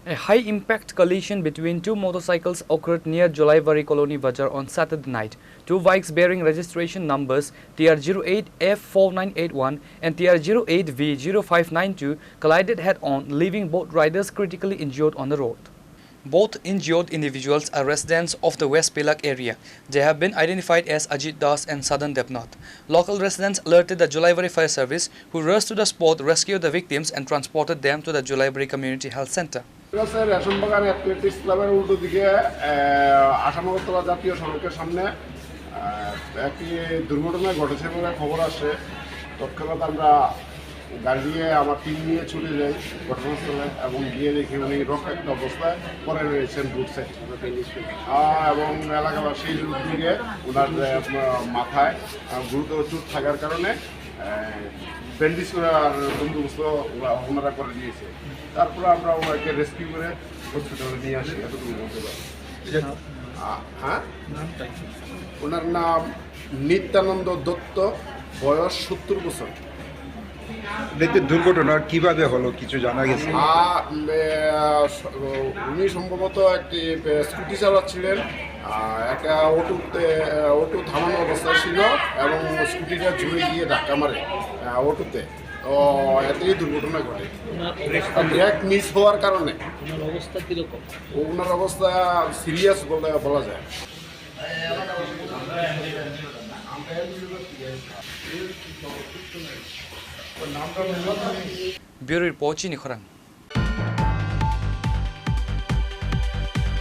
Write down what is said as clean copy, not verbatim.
A high-impact collision between two motorcycles occurred near Jolaibari Colony Bazar on Saturday night. Two bikes bearing registration numbers TR08F4981 and TR08V0592 collided head-on, leaving both riders critically injured on the road. Both injured individuals are residents of the West Pilak area. They have been identified as Ajit Das and Sadan Debnath. Local residents alerted the Jolaibari Fire Service, who rushed to the spot, rescued the victims and transported them to the Jolaibari Community Health Center. Rationbagan athletics ক্লাবের উল্টো দিকে আসামগতলা জাতীয় সড়কের সামনে একটি দুর্ঘটনা ঘটেছে বলে খবর আসে। তৎক্ষণাৎ আমরা গাড়ি নিয়ে আমার টিম নিয়ে ছুটে যাই ঘটনাস্থলে এবং গিয়ে দেখি উনি রক্তাক্ত অবস্থায় পরে রয়েছেন বুক সাইড এবং এলাকাবাসীর দিকে ওনার মাথায় গুরুতর চোট থাকার কারণে ব্যান্ডেজ করার বন্দোবস্ত ওনারা করে দিয়েছে। তারপরে আমরা ওনাকে রেস্কিউ করে হসপিটালে নিয়ে আসি। এতটুকু বলতে পারি। হ্যাঁ, ওনার নাম নিত্যানন্দ দত্ত, বয়স 70 বছর। দুর্ঘটনা কিভাবে হলো কিছু জানা গেছে? উনি সম্ভবত একটি স্কুটি চালাচ্ছিলেন, একটা অটো থামানো অবস্থায় ছিল এবং স্কুটিটা জুড়ে গিয়ে ধাক্কা মারে অটোতে। এতেই দুর্ঘটনা ঘটে। ব্রেক মিস হওয়ার কারণে। ওনার অবস্থা সিরিয়াস বলা যায়। Bureau report Chini Khorang.